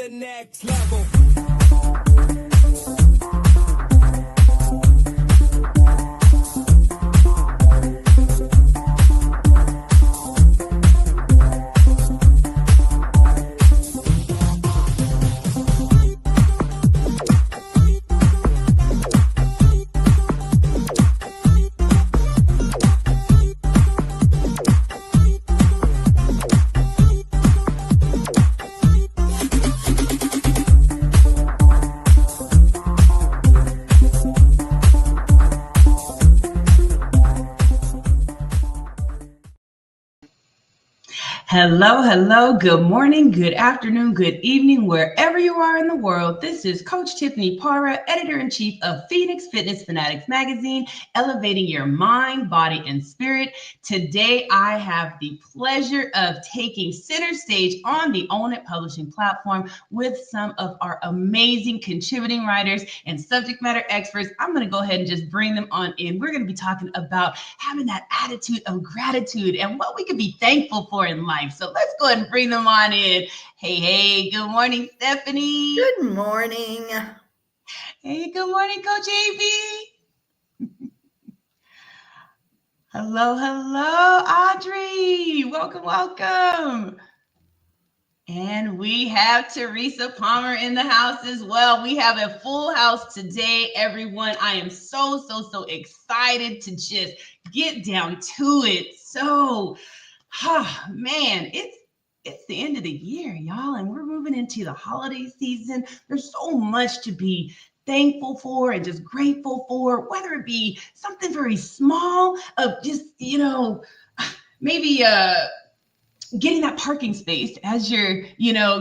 the next level. Hello, hello, good morning, good afternoon, good evening, wherever you are in the world. This is Coach Tiffany Parra, Editor-in-Chief of Phoenix Fitness Fanatics Magazine, elevating your mind, body, and spirit. Today, I have the pleasure of taking center stage on the Own It Publishing platform with some of our amazing contributing writers and subject matter experts. I'm going to go ahead and just bring them on in. We're going to be talking about having that attitude of gratitude and what we can be thankful for in life. So let's go ahead and bring them on in. Hey, good morning, Stephanie. Good morning. Hey, good morning, Coach AB. Hello, Audrey. Welcome. And we have Teresa Palmer in the house as well. We have a full house today, everyone. I am so excited to just get down to it. So, man, it's the end of the year, y'all, and we're moving into the holiday season. There's so much to be thankful for and just grateful for, whether it be something very small of just, maybe getting that parking space as you're,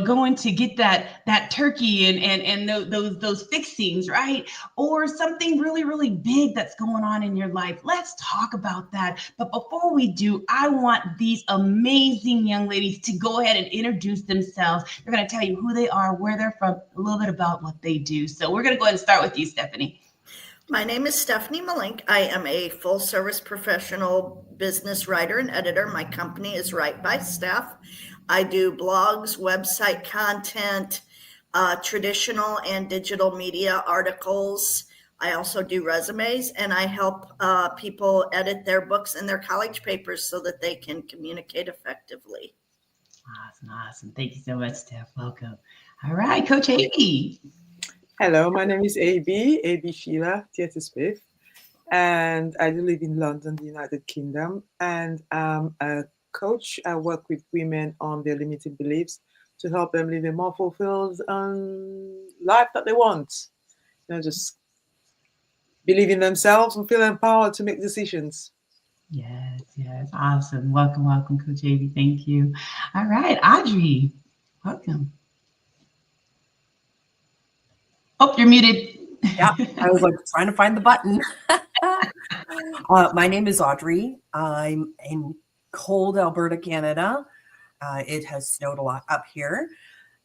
going to get that turkey and those fixings, right? Or something really big that's going on in your life. Let's talk about that. But before we do, I want these amazing young ladies to go ahead and introduce themselves. They're going to tell you who they are, where they're from, a little bit about what they do. So we're going to go ahead and start with you, Stephanie. My name is Stephanie Malink. I am a full-service professional business writer and editor. My company is Write by Steph. I do blogs, website content, traditional and digital media articles. I also do resumes, and I help people edit their books and their college papers so that they can communicate effectively. Awesome. Thank you so much, Steph. Welcome. All right, Coach AB. Hello, my name is AB Sheila Theatre-Smith, and I do live in London, the United Kingdom, and I'm a coach. I work with women on their limiting beliefs to help them live a more fulfilled life that they want. Just believe in themselves and feel empowered to make decisions. Yes. Awesome. Welcome, Coach AB. Thank you. All right, Audrey, welcome. Oh, you're muted. Yeah, I was like trying to find the button. My name is Audrey. I'm in cold Alberta, Canada. It has snowed a lot up here,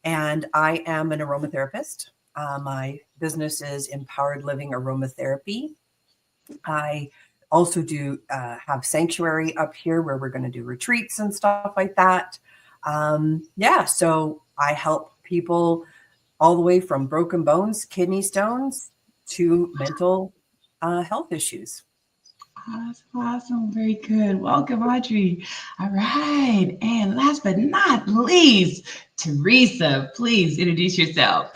and I am an aromatherapist. My business is Empowered Living Aromatherapy. I also do have sanctuary up here where we're going to do retreats and stuff like that. So I help people all the way from broken bones, kidney stones, to mental health issues. Awesome. Very good. Welcome, Audrey. All right. And last but not least, Teresa, please introduce yourself.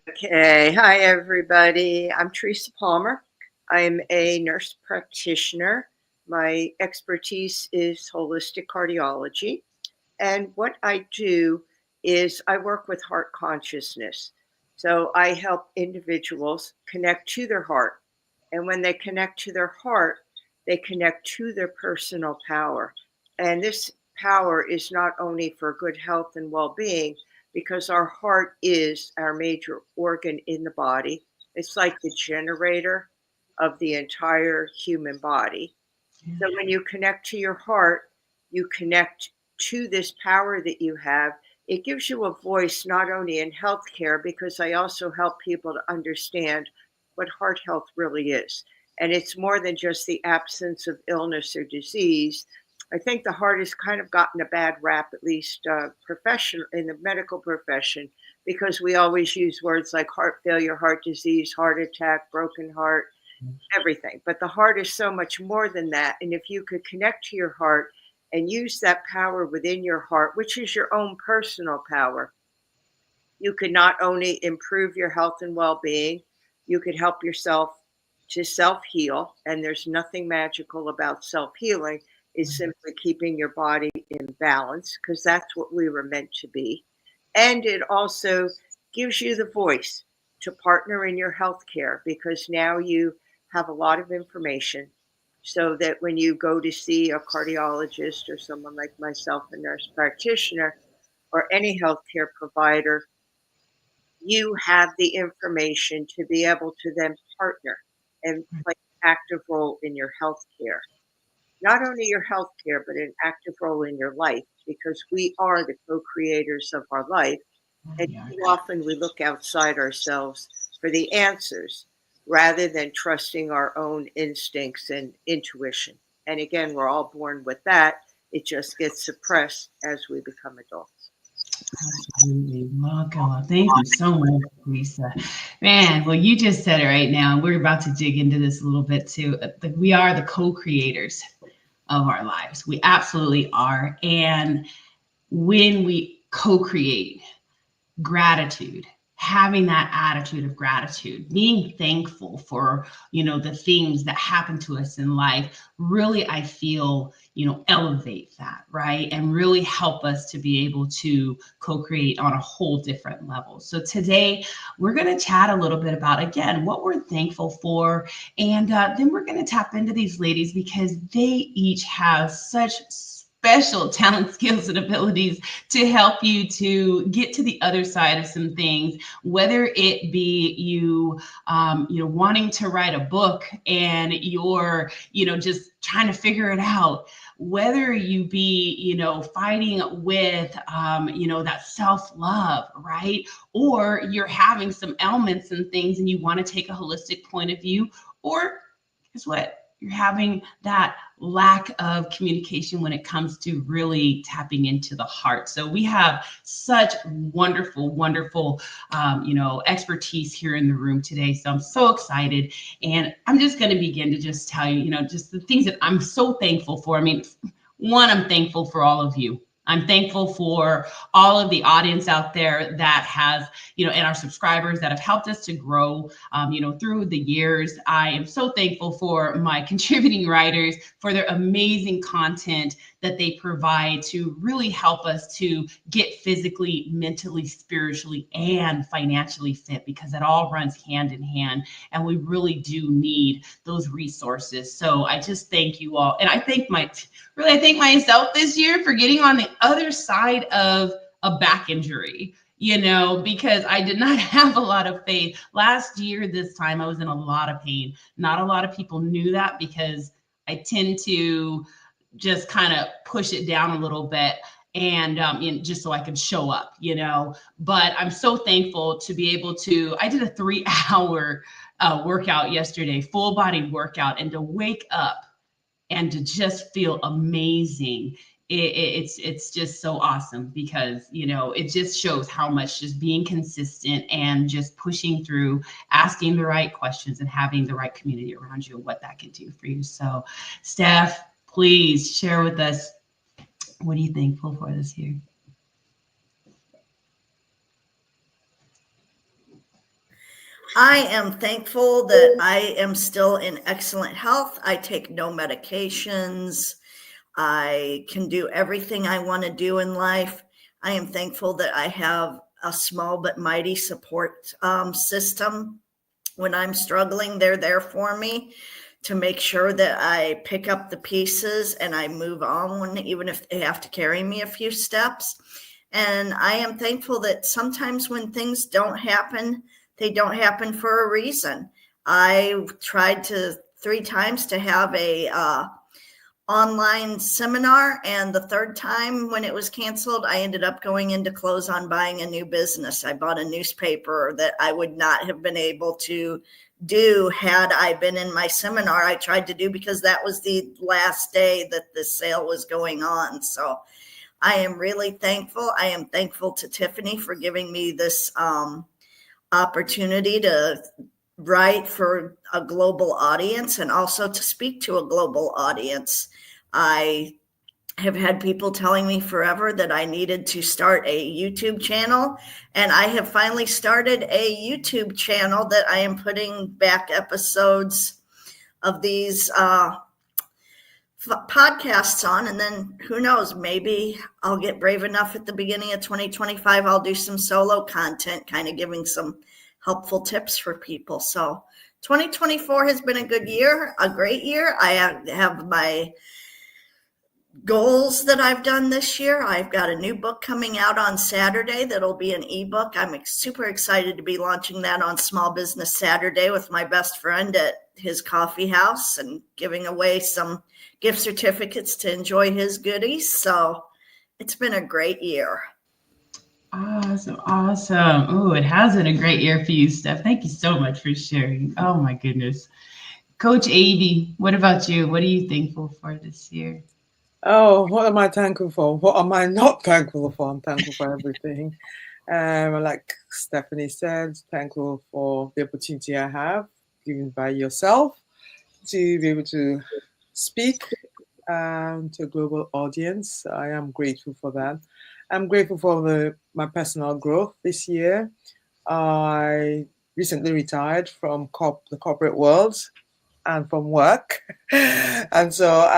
Okay. Hi, everybody. I'm Teresa Palmer. I'm a nurse practitioner. My expertise is holistic cardiology. And what I do is I work with heart consciousness. So I help individuals connect to their heart. And when they connect to their heart, they connect to their personal power. And this power is not only for good health and well-being, because our heart is our major organ in the body. It's like the generator of the entire human body. So when you connect to your heart, you connect to this power that you have. It gives you a voice not only in healthcare, because I also help people to understand what heart health really is. And it's more than just the absence of illness or disease. I think the heart has kind of gotten a bad rap, at least profession in the medical profession, because we always use words like heart failure, heart disease, heart attack, broken heart, everything. But the heart is so much more than that. And if you could connect to your heart and use that power within your heart, which is your own personal power, you could not only improve your health and well-being, you could help yourself to self-heal. And there's nothing magical about self-healing. It's simply keeping your body in balance, because that's what we were meant to be. And it also gives you the voice to partner in your healthcare, because now you have a lot of information, so that when you go to see a cardiologist or someone like myself, a nurse practitioner, or any healthcare provider, you have the information to be able to then partner and play an active role in your healthcare. Not only your healthcare, but an active role in your life, because we are the co-creators of our life. And too often we look outside ourselves for the answers rather than trusting our own instincts and intuition. And again, we're all born with that. It just gets suppressed as we become adults. Absolutely. Well, thank you so much, Lisa. Man, well, you just said it right now. We're about to dig into this a little bit too. We are the co-creators of our lives. We absolutely are. And when we co-create, gratitude, having that attitude of gratitude, being thankful for, the things that happen to us in life, really, I feel, elevate that, right? And really help us to be able to co-create on a whole different level. So today we're going to chat a little bit about, again, what we're thankful for. And then we're going to tap into these ladies, because they each have such special talent, skills, and abilities to help you to get to the other side of some things, whether it be you, wanting to write a book and you're, just trying to figure it out, whether you be, fighting with, that self-love, right? Or you're having some ailments and things and you want to take a holistic point of view, or guess what? You're having that lack of communication when it comes to really tapping into the heart. So we have such wonderful, wonderful, expertise here in the room today. So I'm so excited. And I'm just going to begin to just tell you, just the things that I'm so thankful for. I mean, one, I'm thankful for all of you. I'm thankful for all of the audience out there that has, and our subscribers that have helped us to grow, through the years. I am so thankful for my contributing writers, for their amazing content that they provide to really help us to get physically, mentally, spiritually, and financially fit, because it all runs hand in hand. And we really do need those resources. So I just thank you all. And I thank myself this year for getting on the other side of a back injury, because I did not have a lot of faith. Last year, this time, I was in a lot of pain. Not a lot of people knew that, because I tend to just kind of push it down a little bit, and just so I can show up, but I'm so thankful to be able to, I did a 3-hour workout yesterday, full body workout, and to wake up and to just feel amazing. It's just so awesome, because it just shows how much just being consistent and just pushing through, asking the right questions, and having the right community around you, and what that can do for you. So Steph, please share with us, what are you thankful for this year? I am thankful that I am still in excellent health. I take no medications. I can do everything I want to do in life. I am thankful that I have a small but mighty support system. When I'm struggling, they're there for me to make sure that I pick up the pieces and I move on, even if they have to carry me a few steps. And I am thankful that sometimes when things don't happen, they don't happen for a reason. I tried 3 times to have a online seminar, and the third time when it was canceled, I ended up going into close on buying a new business. I bought a newspaper that I would not have been able to do had I been in my seminar I tried to do, because that was the last day that the sale was going on. So I am really thankful. I am thankful to Tiffany for giving me this opportunity to write for a global audience and also to speak to a global audience. I have had people telling me forever that I needed to start a YouTube channel, and I have finally started a YouTube channel that I am putting back episodes of these podcasts on, and then who knows, maybe I'll get brave enough at the beginning of 2025. I'll do some solo content, kind of giving some helpful tips for people. So 2024 has been a good year, a great year. I have my goals that I've done this year. I've got a new book coming out on Saturday that'll be an ebook. I'm super excited to be launching that on Small Business Saturday with my best friend at his coffee house and giving away some gift certificates to enjoy his goodies. So it's been a great year. Awesome. Oh, it has been a great year for you, Steph. Thank you so much for sharing. Oh my goodness. Coach AB, what about you? What are you thankful for this year? Oh, what am I thankful for? What am I not thankful for? I'm thankful for everything. Like Stephanie said, thankful for the opportunity I have given by yourself to be able to speak to a global audience. I am grateful for that. I'm grateful for my personal growth this year. I recently retired from the corporate world and from work. And so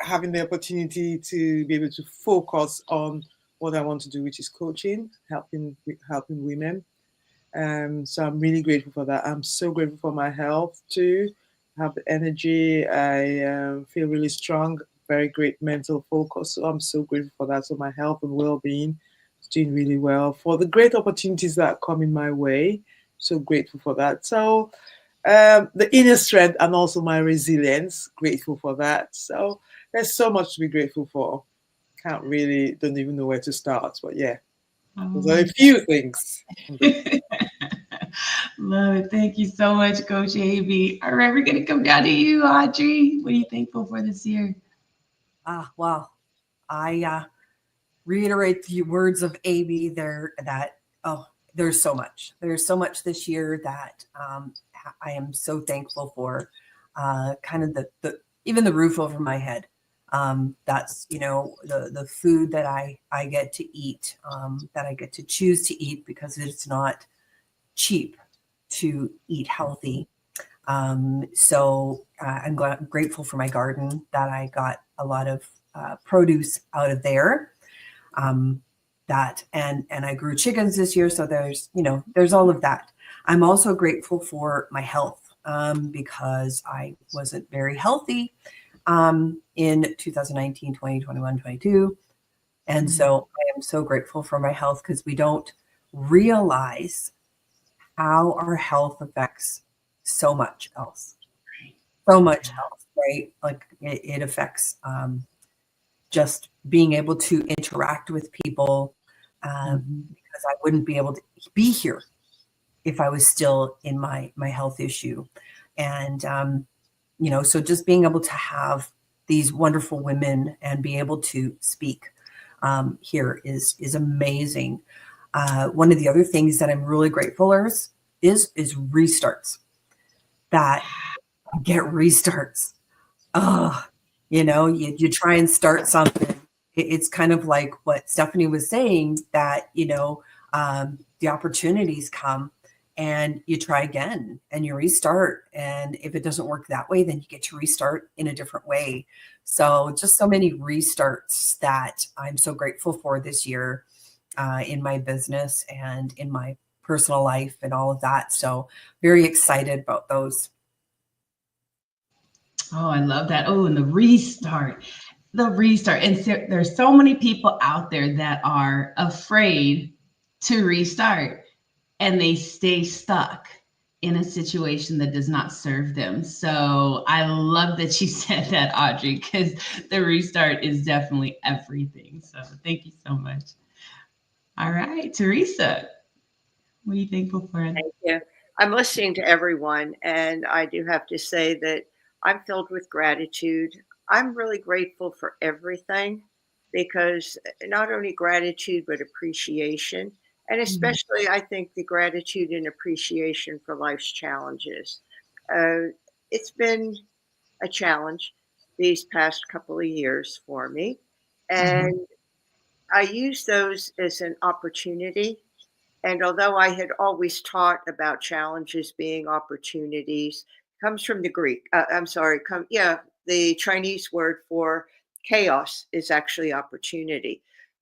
having the opportunity to be able to focus on what I want to do, which is coaching, helping women. So I'm really grateful for that. I'm so grateful for my health too. I have the energy. I feel really strong, very great mental focus. So I'm so grateful for that. So my health and well-being is doing really well. For the great opportunities that come in my way, so grateful for that. So the inner strength and also my resilience, grateful for that. So there's so much to be grateful for. Don't even know where to start, but yeah, those are a few things. Love it. Thank you so much, Coach AB. All right, we're going to come down to you, Audrey. What are you thankful for this year? Well, I reiterate the words of AB there that, there's so much. There's so much this year that I am so thankful for. Kind of the even the roof over my head. That's, the food that I get to eat, that I get to choose to eat, because it's not cheap to eat healthy. So I'm grateful for my garden, that I got a lot of produce out of there. That and I grew chickens this year, so there's all of that. I'm also grateful for my health, because I wasn't very healthy in 2019, 20, 21, 22. And so I am so grateful for my health, because we don't realize how our health affects so much else. So much else, right? Like it affects just being able to interact with people, because I wouldn't be able to be here if I was still in my health issue. And, so just being able to have these wonderful women and be able to speak here is amazing. One of the other things that I'm really grateful for is restarts. That get restarts. You try and start something. It's kind of like what Stephanie was saying, that, the opportunities come and you try again and you restart. And if it doesn't work that way, then you get to restart in a different way. So just so many restarts that I'm so grateful for this year in my business and in my personal life and all of that. So very excited about those. Oh, I love that. Oh, and the restart. And so, there's so many people out there that are afraid to restart, and they stay stuck in a situation that does not serve them. So I love that you said that, Audrey, because the restart is definitely everything. So thank you so much. All right, Teresa, what are you thankful for? Thank you. I'm listening to everyone, and I do have to say that I'm filled with gratitude. I'm really grateful for everything because not only gratitude, but appreciation. And especially, I think the gratitude and appreciation for life's challenges. Uh, it's been a challenge these past couple of years for me. And I use those as an opportunity. And although I had always taught about challenges being opportunities, comes from the Greek. I'm sorry, the Chinese word for chaos is actually opportunity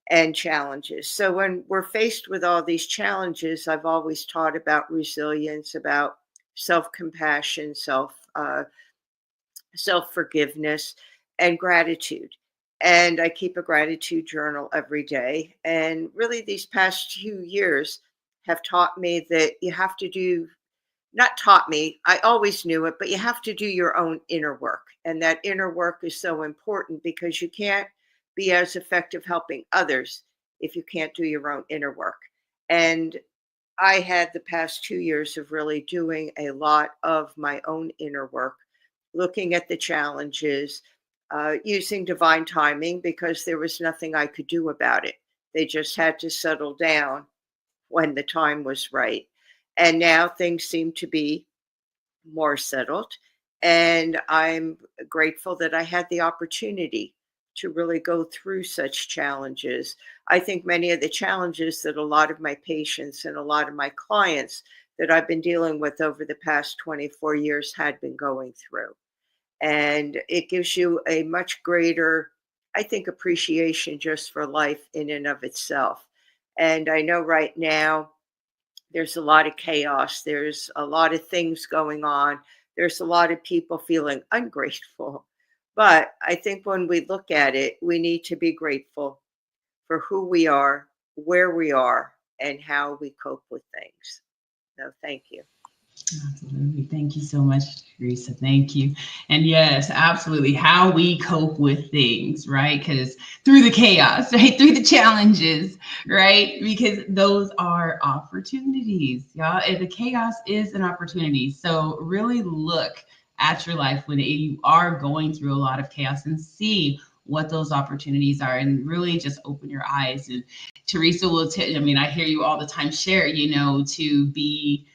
and challenges. So when we're faced with all these challenges, I've always taught about resilience, about self-compassion, self-forgiveness, and gratitude. And I keep a gratitude journal every day. And really, these past few years have taught me that you have to do, not taught me, I always knew it, but you have to do your own inner work. And that inner work is so important because you can't be as effective helping others if you can't do your own inner work. And I had the past 2 years of really doing a lot of my own inner work, looking at the challenges, using divine timing because there was nothing I could do about it. They just had to settle down when the time was right. And now things seem to be more settled. And I'm grateful that I had the opportunity to really go through such challenges. I think many of the challenges that a lot of my patients and a lot of my clients that I've been dealing with over the past 24 years had been going through. And it gives you a much greater, I think, appreciation just for life in and of itself. And I know right now there's a lot of chaos, there's a lot of things going on, there's a lot of people feeling ungrateful. But I think when we look at it, we need to be grateful for who we are, where we are, and how we cope with things. So thank you. Absolutely. Thank you so much, Teresa. Thank you. And yes, absolutely. How we cope with things, right? Because through the chaos, right? Through the challenges, right? Because those are opportunities, y'all. And the chaos is an opportunity. So really look at your life when you are going through a lot of chaos and see what those opportunities are and really just open your eyes. And Teresa will tell, I mean, I hear you all the time share, to be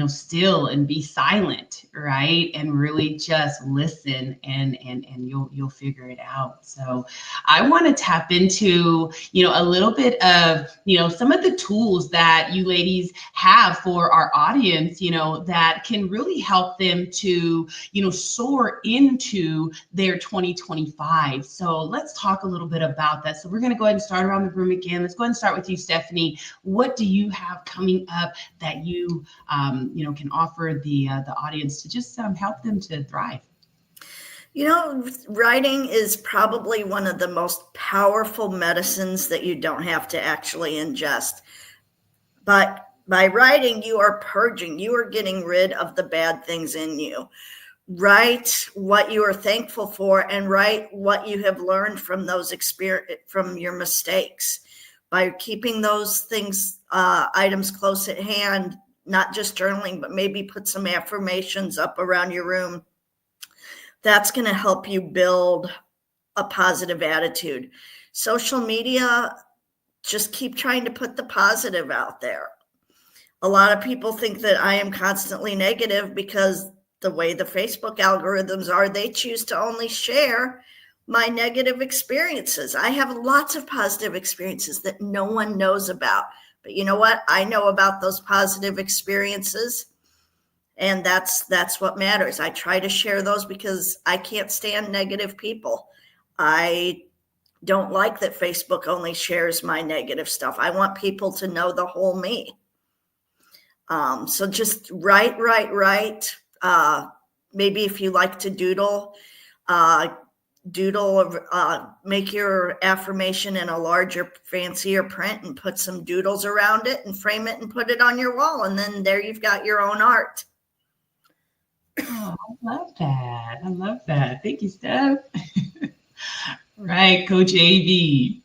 still and be silent, right? And really just listen and you'll figure it out. So I want to tap into, a little bit of, some of the tools that you ladies have for our audience, that can really help them to, soar into their 2025. So let's talk a little bit about that. So we're going to go ahead and start around the room again. Let's go ahead and start with you, Stephanie. What do you have coming up that you can offer the audience to just help them to thrive? Writing is probably one of the most powerful medicines that you don't have to actually ingest. But by writing, you are purging, you are getting rid of the bad things in you. Write what you are thankful for and write what you have learned from those from your mistakes. By keeping those things, items close at hand, not just journaling, but maybe put some affirmations up around your room. That's going to help you build a positive attitude. Social media, just keep trying to put the positive out there. A lot of people think that I am constantly negative because the way the Facebook algorithms are, they choose to only share my negative experiences. I have lots of positive experiences that no one knows about. But you know what? I know about those positive experiences, and that's what matters. I try to share those because I can't stand negative people. I don't like that Facebook only shares my negative stuff. I want people to know the whole me. So just write. Maybe if you like to doodle, make your affirmation in a larger, fancier print and put some doodles around it and frame it and put it on your wall. And then there you've got your own art. Oh, I love that. I love that. Thank you, Steph. Right, Coach AB.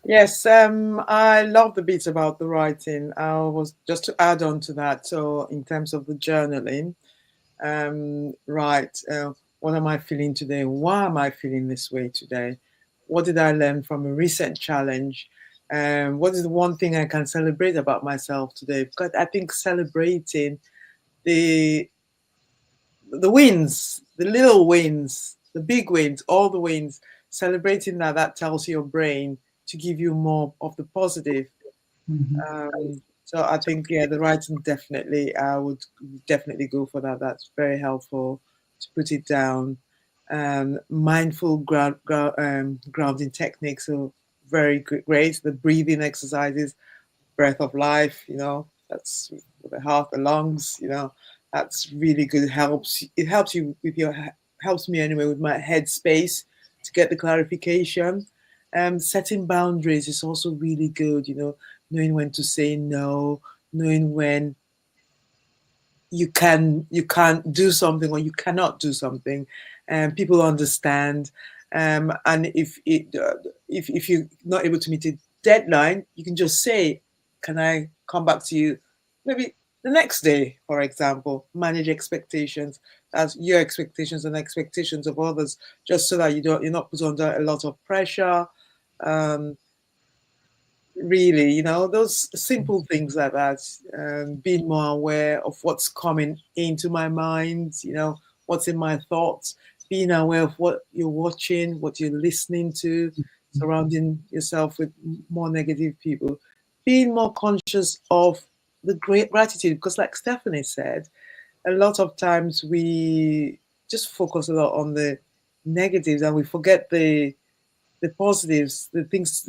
Yes, I love the bit about the writing. I was just to add on to that. So, in terms of the journaling, right, what am I feeling today? Why am I feeling this way today? What did I learn from a recent challenge? What is the one thing I can celebrate about myself today? Because I think celebrating the wins, the little wins, the big wins, all the wins, celebrating that tells your brain to give you more of the positive. Mhm. So I think, yeah, the writing definitely, I would definitely go for that. That's very helpful to put it down. Mindful grounding techniques are very great. The breathing exercises, breath of life, that's for the heart, the lungs, that's really good. It helps you with helps me anyway with my headspace to get the clarification. Setting boundaries is also really good, knowing when to say no, knowing when you can't do something or you cannot do something, and people understand. And if you're not able to meet a deadline, you can just say, "Can I come back to you maybe the next day?" For example, manage expectations as your expectations and expectations of others, just so that you're not put under a lot of pressure. Um, Really, those simple things like that. Being more aware of what's coming into my mind, what's in my thoughts, being aware of what you're watching, what you're listening to, surrounding yourself with more negative people, being more conscious of the great gratitude, because like Stephanie said, a lot of times we just focus a lot on the negatives and we forget the positives, the things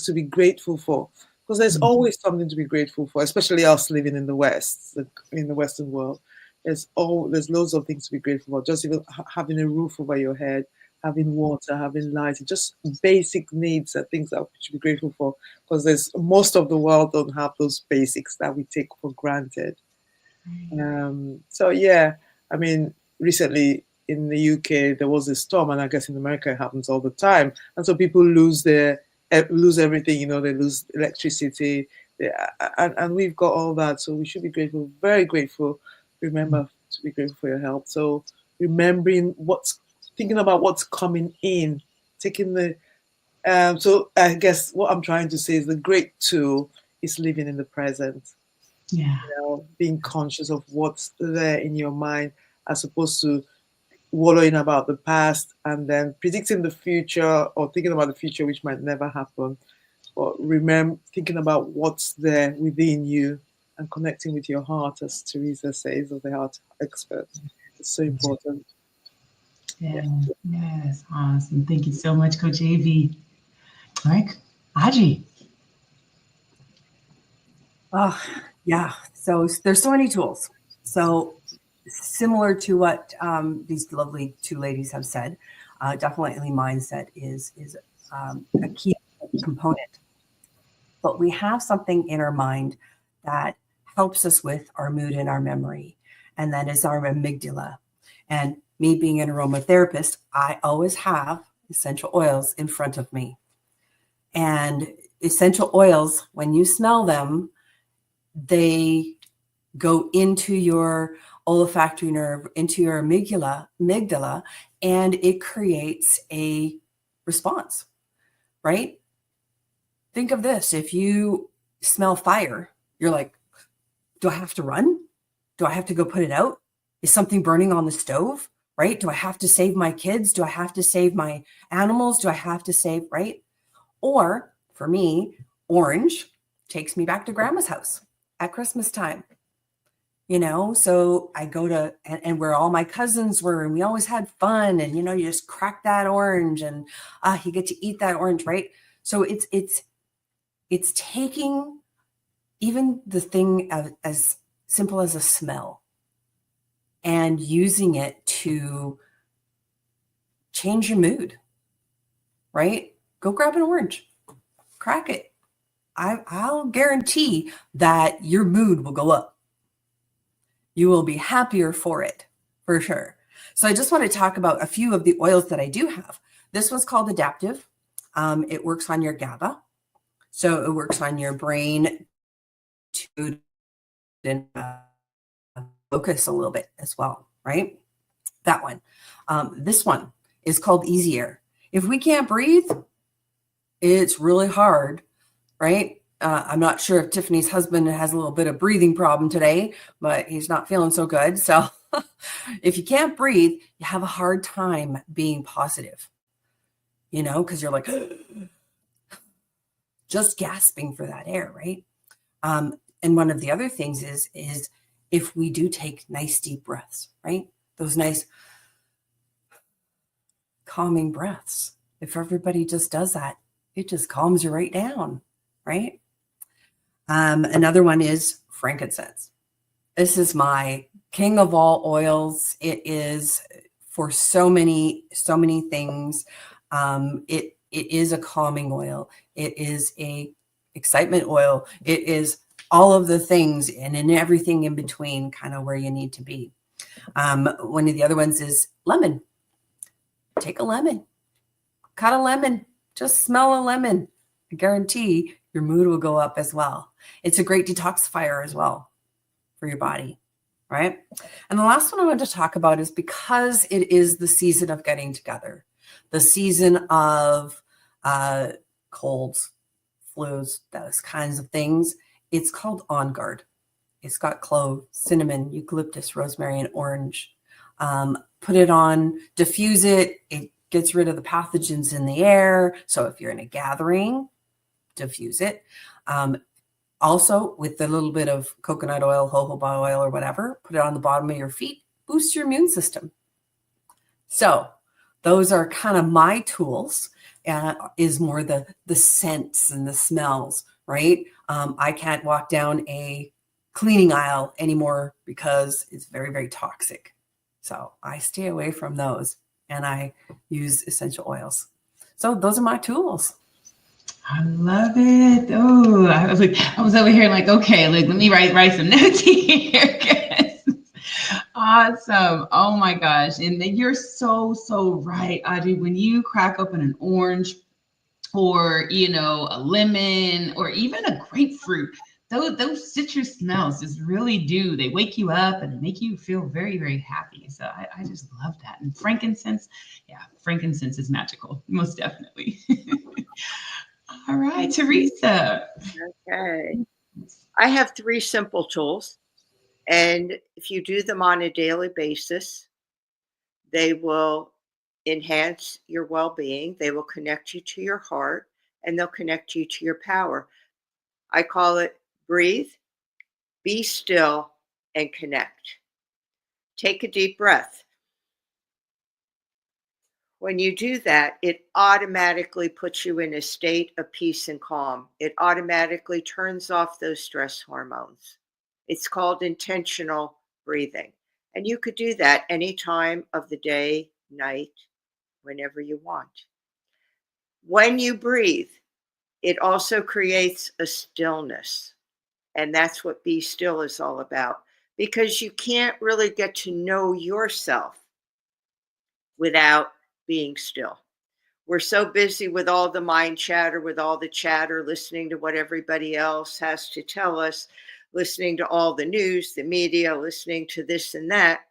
to be grateful for. Because there's always something to be grateful for, especially us living in the West, in the Western world. There's loads of things to be grateful for. Just even having a roof over your head, having water, having light, just basic needs are things that we should be grateful for. Because there's most of the world don't have those basics that we take for granted. So yeah, I mean, recently in the UK there was a storm, and I guess in America it happens all the time, and so people lose everything. They lose electricity, and we've got all that, so we should be grateful, very grateful. Remember to be grateful for your health. So thinking about what's coming in, taking the so I guess what I'm trying to say is the great tool is living in the present, Yeah. being conscious of what's there in your mind as opposed to wallowing about the past and then predicting the future or thinking about the future, which might never happen. But remember thinking about what's there within you and connecting with your heart, as Teresa says, of the heart expert. It's so important. Yeah. Yes. Awesome. Thank you so much, Coach AB. All right, Audrey. Oh, yeah. So there's so many tools. So similar to what these lovely two ladies have said, definitely mindset is a key component. But we have something in our mind that helps us with our mood and our memory, and that is our amygdala. And me being an aromatherapist, I always have essential oils in front of me. And essential oils, when you smell them, they go into your olfactory nerve, into your amygdala, and it creates a response, right? Think of this. If you smell fire, you're like, do I have to run? Do I have to go put it out? Is something burning on the stove, right? Do I have to save my kids? Do I have to save my animals? Do I have to save, right? Or for me, orange takes me back to grandma's house at Christmas time. So I go to and where all my cousins were, and we always had fun, and you just crack that orange and you get to eat that orange, right? So it's taking even the thing as simple as a smell and using it to change your mood, right? Go grab an orange, crack it. I'll guarantee that your mood will go up. You will be happier for it, for sure. So I just want to talk about a few of the oils that I do have. This one's called Adaptive. It works on your GABA. So it works on your brain to focus a little bit as well, right? That one. This one is called Easy Air. If we can't breathe, it's really hard, right? I'm not sure if Tiffany's husband has a little bit of breathing problem today, but he's not feeling so good. So if you can't breathe, you have a hard time being positive, you know, because you're like just gasping for that air, right? And one of the other things is if we do take nice deep breaths, right? Those nice calming breaths. If everybody just does that, it just calms you right down, right? Another one is frankincense. This is my king of all oils. It is for so many things. It is a calming oil. It is a excitement oil. It is all of the things and in everything in between, kind of where you need to be. One of the other ones is lemon. Take a lemon, cut a lemon, just smell a lemon. I guarantee your mood will go up as well. It's a great detoxifier as well for your body, right? And the last one I want to talk about is because it is the season of getting together, the season of colds, flus, those kinds of things. It's called On Guard. It's got clove, cinnamon, eucalyptus, rosemary, and orange. Put it on, diffuse it. It gets rid of the pathogens in the air. So if you're in a gathering, diffuse it. Also, with a little bit of coconut oil, jojoba oil, or whatever, put it on the bottom of your feet, boost your immune system. So those are kind of my tools, is more the scents and the smells, right? I can't walk down a cleaning aisle anymore because it's very, very toxic. So I stay away from those and I use essential oils. So those are my tools. I love it. Oh, I was over here like, okay, like let me write some notes here. Awesome. Oh my gosh. And then you're so right, Audrey. When you crack open an orange or, you know, a lemon or even a grapefruit, those citrus smells just really do. They wake you up and make you feel very, very happy. So I just love that. And frankincense, yeah, frankincense is magical, most definitely. All right, Teresa. Okay. I have 3 simple tools. And if you do them on a daily basis, they will enhance your well being. They will connect you to your heart and they'll connect you to your power. I call it breathe, be still, and connect. Take a deep breath. When you do that, it automatically puts you in a state of peace and calm. It automatically turns off those stress hormones. It's called intentional breathing. And you could do that any time of the day, night, whenever you want. When you breathe, it also creates a stillness. And that's what Be Still is all about. Because you can't really get to know yourself without being still. We're so busy with all the mind chatter, with all the chatter, listening to what everybody else has to tell us, listening to all the news, the media, listening to this and that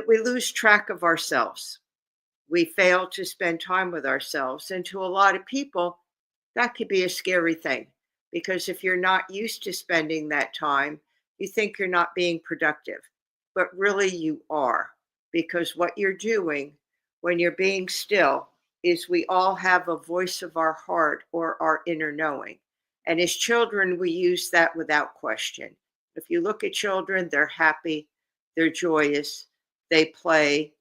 we lose track of ourselves. We fail to spend time with ourselves. And to a lot of people, that could be a scary thing because if you're not used to spending that time, you think you're not being productive, but really you are, because what you're doing when you're being still is we all have a voice of our heart or our inner knowing. And as children, we use that without question. If you look at children, they're happy, they're joyous, they play,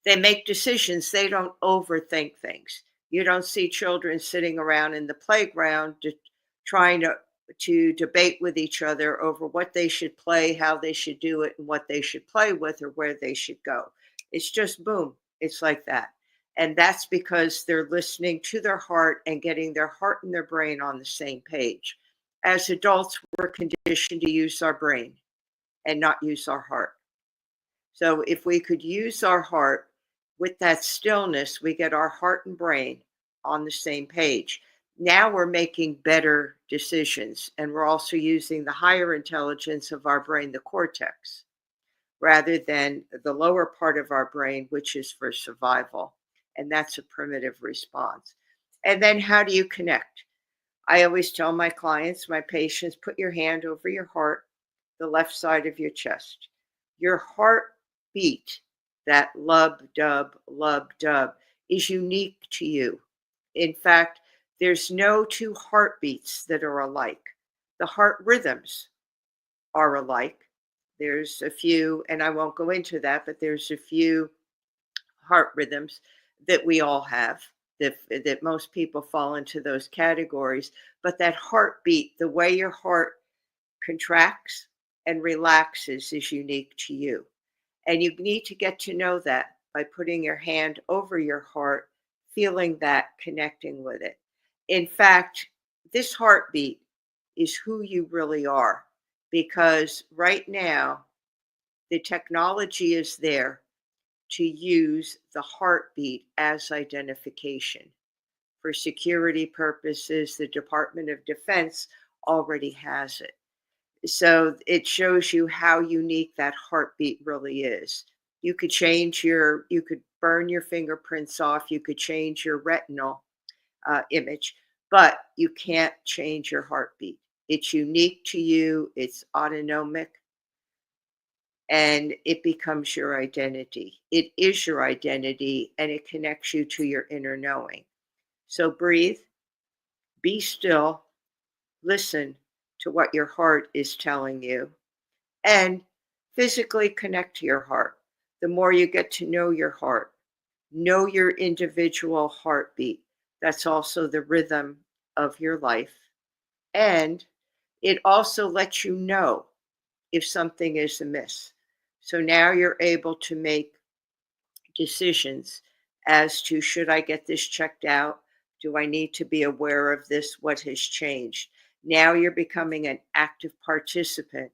they make decisions, they don't overthink things. You don't see children sitting around in the playground trying to debate with each other over what they should play, how they should do it, and what they should play with or where they should go. It's just boom. It's like that. And that's because they're listening to their heart and getting their heart and their brain on the same page. As adults, we're conditioned to use our brain. and not use our heart. So if we could use our heart with that stillness, we get our heart and brain on the same page. Now we're making better decisions, and we're also using the higher intelligence of our brain, the cortex, rather than the lower part of our brain, which is for survival. And that's a primitive response. And then how do you connect? I always tell my clients, my patients, put your hand over your heart, the left side of your chest. Your heartbeat, that lub dub, is unique to you. In fact, there's no two heartbeats that are alike. The heart rhythms are alike. There's a few, and I won't go into that, but there's a few heart rhythms that we all have, that most people fall into those categories. But that heartbeat, the way your heart contracts and relaxes, is unique to you. And you need to get to know that by putting your hand over your heart, feeling that, connecting with it. In fact, this heartbeat is who you really are, because right now, the technology is there to use the heartbeat as identification. For security purposes, the Department of Defense already has it. So it shows you how unique that heartbeat really is. You could you could burn your fingerprints off, you could change your retinal image, but you can't change your heartbeat. It's unique to you, it's autonomic, and it becomes your identity. It is your identity, and it connects you to your inner knowing. So breathe, be still, listen to what your heart is telling you, and physically connect to your heart. The more you get to know your heart, know your individual heartbeat. That's also the rhythm of your life. And it also lets you know if something is amiss. So now you're able to make decisions as to, should I get this checked out? Do I need to be aware of this? What has changed? Now you're becoming an active participant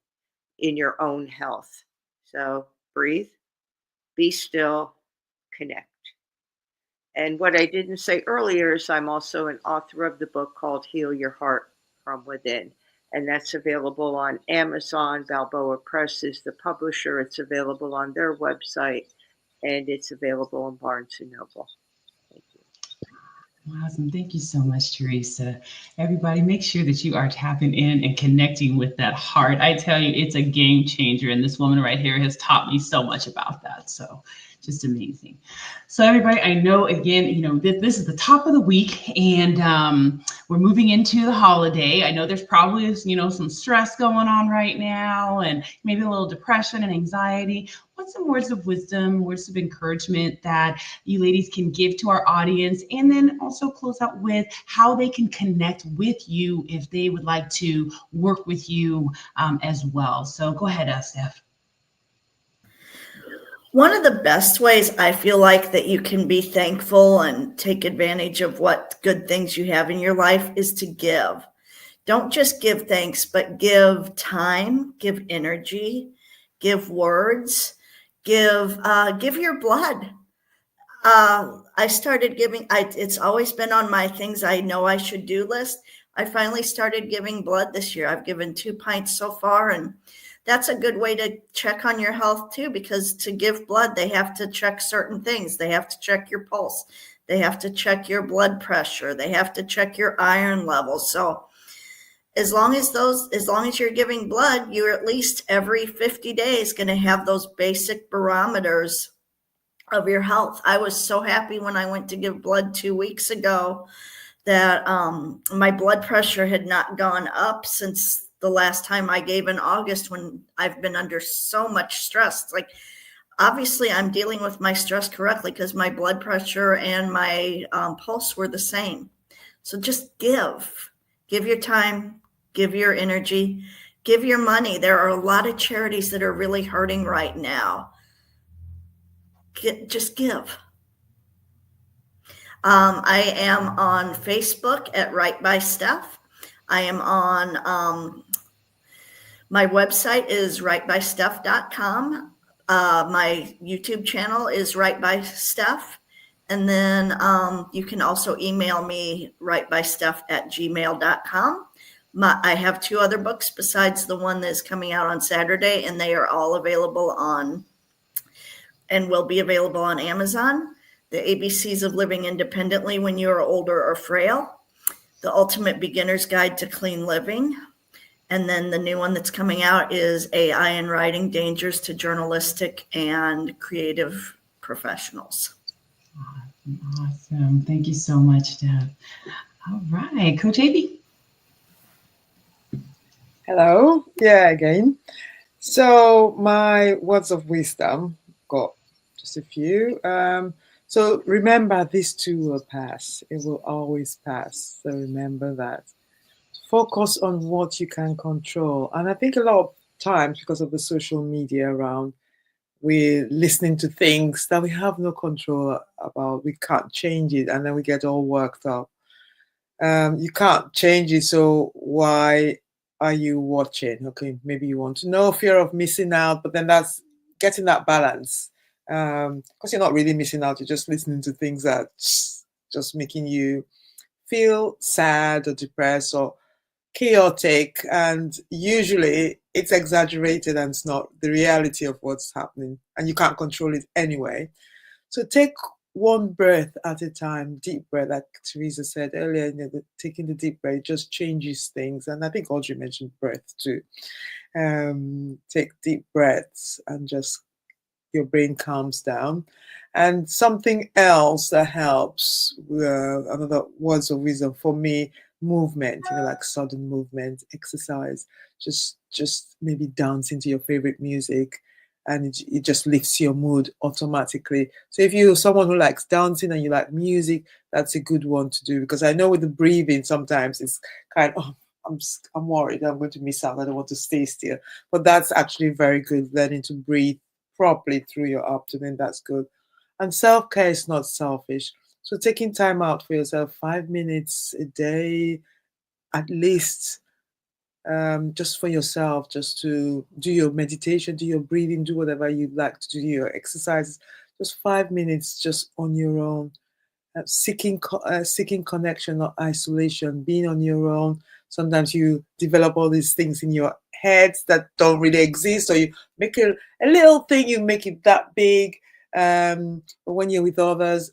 in your own health. So breathe, be still, connect. And what I didn't say earlier is I'm also an author of the book called Heal Your Heart from Within. And that's available on Amazon. Balboa Press is the publisher. It's available on their website, and it's available in Barnes and Noble. Thank you. Awesome. Thank you so much, Teresa. Everybody, make sure that you are tapping in and connecting with that heart. I tell you, it's a game changer. And this woman right here has taught me so much about that. So just amazing. So everybody, I know, again, this is the top of the week, and we're moving into the holiday. I know there's probably, some stress going on right now, and maybe a little depression and anxiety. What's some words of wisdom, words of encouragement that you ladies can give to our audience, and then also close out with how they can connect with you if they would like to work with you as well. So go ahead, Steph. One of the best ways I feel like that you can be thankful and take advantage of what good things you have in your life is to give. Don't just give thanks, but give time, give energy, give words, give your blood. I started giving. It's always been on my things I know I should do list. I finally started giving blood this year. I've given 2 pints so far, and that's a good way to check on your health too, because to give blood, they have to check certain things. They have to check your pulse. They have to check your blood pressure. They have to check your iron levels. So as long as you're giving blood, you're at least every 50 days going to have those basic barometers of your health. I was so happy when I went to give blood 2 weeks ago that my blood pressure had not gone up since the last time I gave in August, when I've been under so much stress. Like, obviously I'm dealing with my stress correctly because my blood pressure and my pulse were the same. So just give your time, give your energy, give your money. There are a lot of charities that are really hurting right now. Just give. I am on Facebook at Right by Steph. I am on My website is rightbysteph.com. My YouTube channel is Right by Steph. And then you can also email me rightbysteph@gmail.com. I have 2 other books besides the one that's coming out on Saturday, and they are all available on and will be available on Amazon. The ABCs of Living Independently When You Are Older or Frail, The Ultimate Beginner's Guide to Clean Living, and then the new one that's coming out is AI in Writing, Dangers to Journalistic and Creative Professionals. Awesome. Thank you so much, Deb. All right, Coach AB. Hello. Yeah, again. So my words of wisdom, got just a few. So remember, this too will pass. It will always pass. So remember that. Focus on what you can control. And I think a lot of times, because of the social media around, we're listening to things that we have no control about. We can't change it, and then we get all worked up. You can't change it, so why are you watching? Okay, maybe you want to know, fear of missing out, but then that's getting that balance. Because you're not really missing out, you're just listening to things that just making you feel sad or depressed or chaotic, and usually it's exaggerated and it's not the reality of what's happening, and you can't control it anyway. So take one breath at a time, deep breath, like Teresa said earlier. Taking the deep breath just changes things, and I think Audrey mentioned breath too. Take deep breaths and just your brain calms down. And something else that helps, another words of wisdom for me, movement, like sudden movement, exercise, just maybe dancing to your favorite music, and it just lifts your mood automatically. So if you're someone who likes dancing and you like music, that's a good one to do, because I know with the breathing sometimes it's kind of, I'm worried I'm going to miss out, I don't want to stay still, but that's actually very good, learning to breathe properly through your abdomen. That's good. And self-care is not selfish. So taking time out for yourself, 5 minutes a day, at least, just for yourself, just to do your meditation, do your breathing, do whatever you'd like to do, your exercises, just 5 minutes just on your own. Seeking connection, not isolation, being on your own. Sometimes you develop all these things in your heads that don't really exist, or you make a little thing, you make it that big. But when you're with others,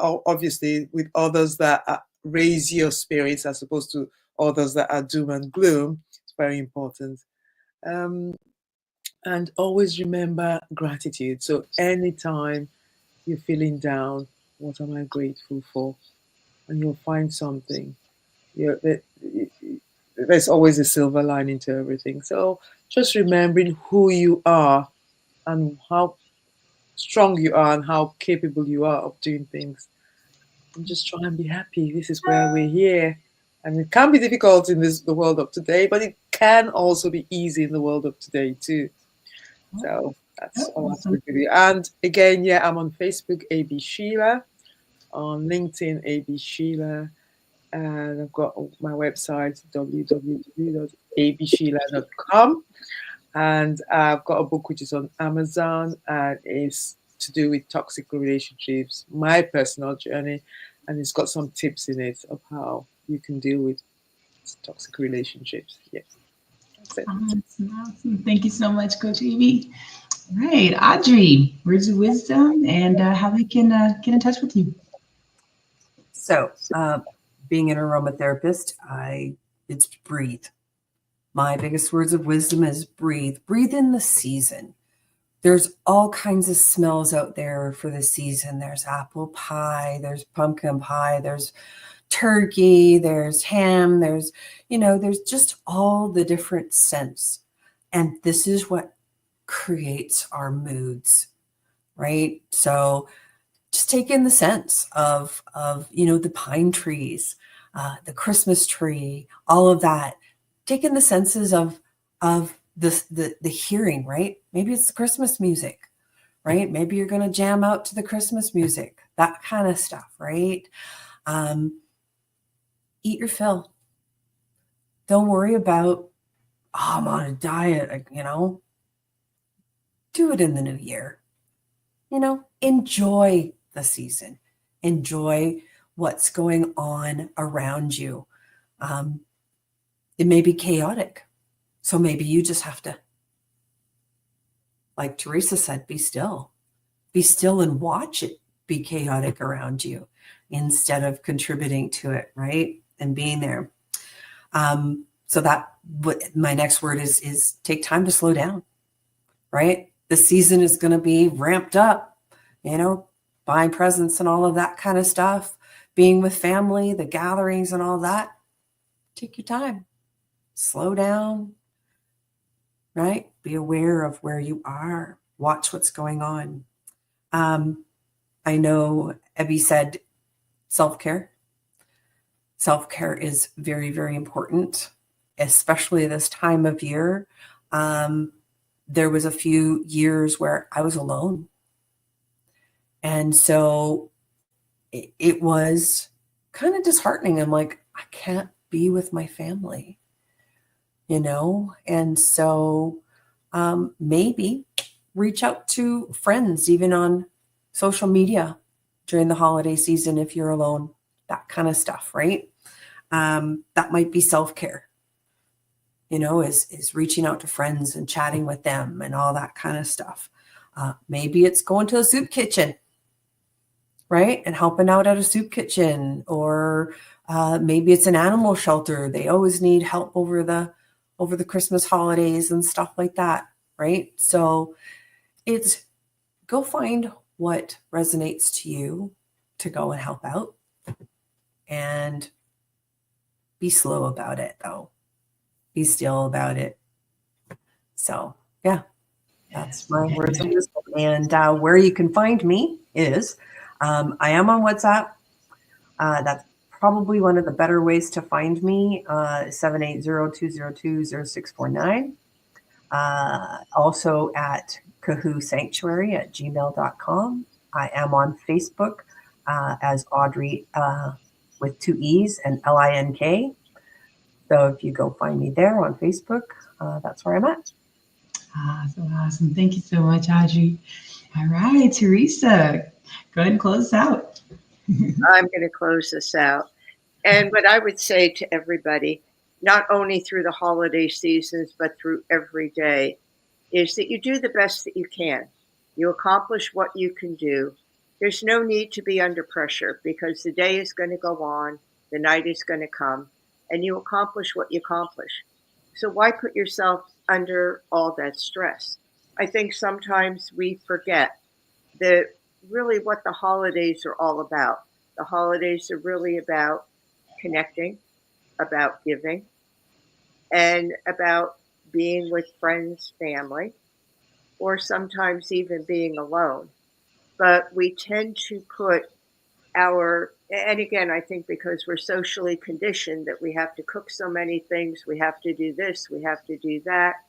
obviously with others that raise your spirits as opposed to others that are doom and gloom, it's very important. And always remember gratitude. So anytime you're feeling down, what am I grateful for? And you'll find something. There's always a silver lining to everything. So just remembering who you are and how strong you are and how capable you are of doing things. And just try and be happy. This is where we're here. And it can be difficult in the world of today, but it can also be easy in the world of today too. So that's all I have to give you. And again, yeah, I'm on Facebook, AB Sheila, on LinkedIn, AB Sheila, and I've got my website, www.absheila.com, and I've got a book which is on Amazon, and it's to do with toxic relationships, my personal journey, and it's got some tips in it of how you can deal with toxic relationships. Yes, that's it. Awesome. Thank you so much, Coach Amy. Right, Audrey, words of wisdom and how they can get in touch with you. So, being an aromatherapist, it's breathe. My biggest words of wisdom is breathe. Breathe in the season. There's all kinds of smells out there for the season. There's apple pie, there's pumpkin pie, there's turkey, there's ham, there's just all the different scents. And this is what creates our moods, right? So just take in the sense of the pine trees, the Christmas tree, all of that. Take in the senses of the hearing, right? Maybe it's the Christmas music, right? Maybe you're going to jam out to the Christmas music, that kind of stuff, right? Eat your fill. Don't worry about I'm on a diet, do it in the new year. Enjoy the season, enjoy what's going on around you. It may be chaotic. So maybe you just have to, like Teresa said, be still and watch it be chaotic around you instead of contributing to it, right? And being there. So that my next word is take time to slow down, right? The season is going to be ramped up, buying presents and all of that kind of stuff, being with family, the gatherings and all that. Take your time, slow down, right? Be aware of where you are, watch what's going on. I know Abby said self-care. Self-care is very, very important, especially this time of year. There was a few years where I was alone. And so it was kind of disheartening. I'm like, I can't be with my family, And so maybe reach out to friends, even on social media during the holiday season if you're alone, that kind of stuff, right? That might be self-care. Is reaching out to friends and chatting with them and all that kind of stuff. Maybe it's going to a soup kitchen, right? And helping out at a soup kitchen, or maybe it's an animal shelter. They always need help over the Christmas holidays and stuff like that, right? So it's go find what resonates to you to go and help out, and be slow about it though. Be still about it. So, yeah, that's my words on this one. And where you can find me is I am on WhatsApp. That's probably one of the better ways to find me, 780-202-0649. Also at kahoosanctuary@gmail.com. I am on Facebook as Audrey with 2 E's and LINK. So if you go find me there on Facebook, that's where I'm at. Awesome. Thank you so much, Audrey. All right, Teresa, go ahead and close us out. I'm going to close this out. And what I would say to everybody, not only through the holiday seasons, but through every day, is that you do the best that you can. You accomplish what you can do. There's no need to be under pressure, because the day is going to go on, the night is going to come, and you accomplish what you accomplish. So why put yourself under all that stress? I think sometimes we forget that really what the holidays are all about. The holidays are really about connecting, about giving, and about being with friends, family, or sometimes even being alone. But we tend to put and again, I think because we're socially conditioned that we have to cook so many things, we have to do this, we have to do that.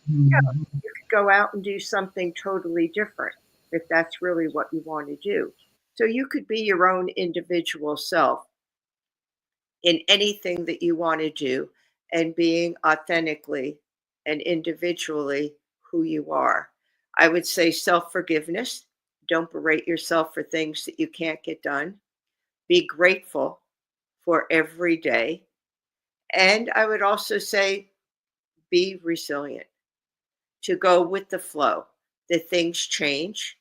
Yeah, you could go out and do something totally different if that's really what you want to do. So you could be your own individual self in anything that you want to do, and being authentically and individually who you are. I would say self-forgiveness. Don't berate yourself for things that you can't get done. Be grateful for every day. And I would also say be resilient, to go with the flow, that things change.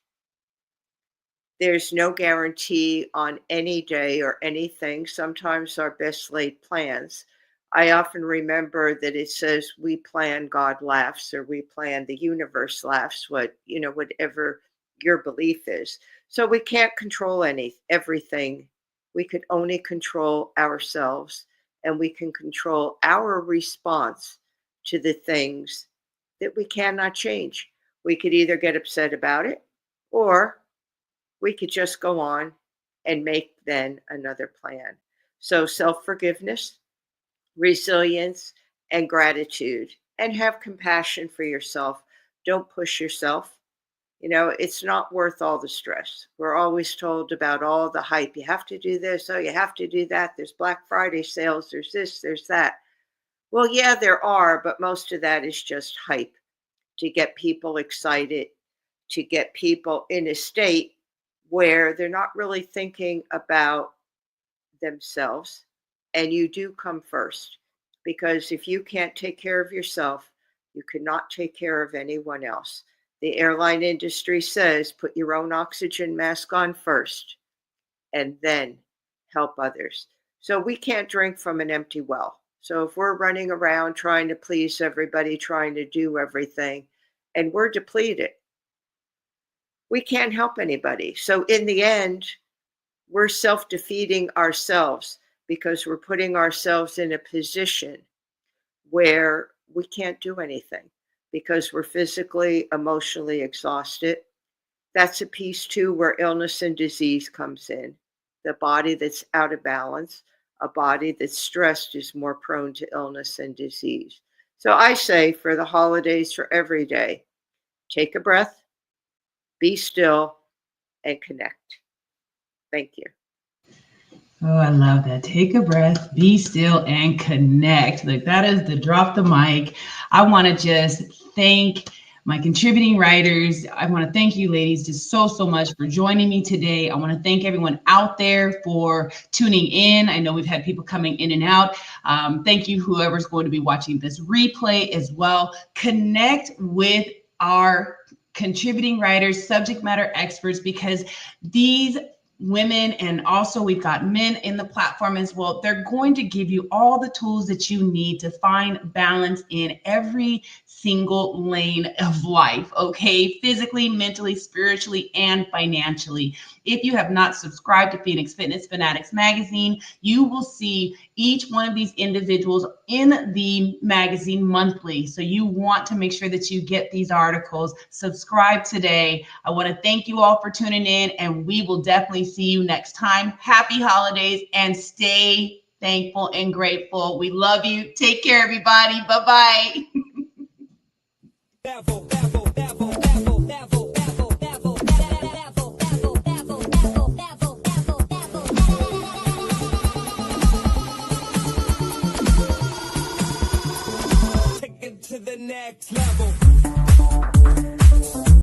There's no guarantee on any day or anything. Sometimes our best laid plans. I often remember that it says we plan, God laughs, or we plan, the universe laughs, whatever your belief is. So we can't control everything. We could only control ourselves, and we can control our response to the things that we cannot change. We could either get upset about it, or we could just go on and make then another plan. So self-forgiveness, resilience, and gratitude, and have compassion for yourself. Don't push yourself. It's not worth all the stress. We're always told about all the hype. You have to do this. Oh, you have to do that. There's Black Friday sales. There's this, there's that. Well, yeah, there are, but most of that is just hype to get people excited, to get people in a state where they're not really thinking about themselves. And you do come first, because if you can't take care of yourself, you cannot take care of anyone else. The airline industry says put your own oxygen mask on first and then help others. So we can't drink from an empty well. So if we're running around trying to please everybody, trying to do everything, and we're depleted, we can't help anybody. So in the end, we're self-defeating ourselves, because we're putting ourselves in a position where we can't do anything because we're physically, emotionally exhausted. That's a piece too where illness and disease comes in. The body that's out of balance, a body that's stressed, is more prone to illness and disease. So I say, for the holidays, for every day, take a breath, be still, and connect. Thank you. Oh, I love that. Take a breath, be still, and connect. Like, that is the drop the mic. I want to just thank my contributing writers. I want to thank you ladies just so much for joining me today. I want to thank everyone out there for tuning in. I know we've had people coming in and out. Thank you, whoever's going to be watching this replay as well. Connect with our contributing writers, subject matter experts, because these women, and also we've got men in the platform as well, they're going to give you all the tools that you need to find balance in every single lane of life, okay? Physically, mentally, spiritually, and financially. If you have not subscribed to Phoenix Fitness Fanatics magazine, you will see each one of these individuals in the magazine monthly. So you want to make sure that you get these articles. Subscribe today. I want to thank you all for tuning in, and we will definitely see you next time. Happy holidays, and stay thankful and grateful. We love you. Take care, everybody. Bye-bye. To the next level.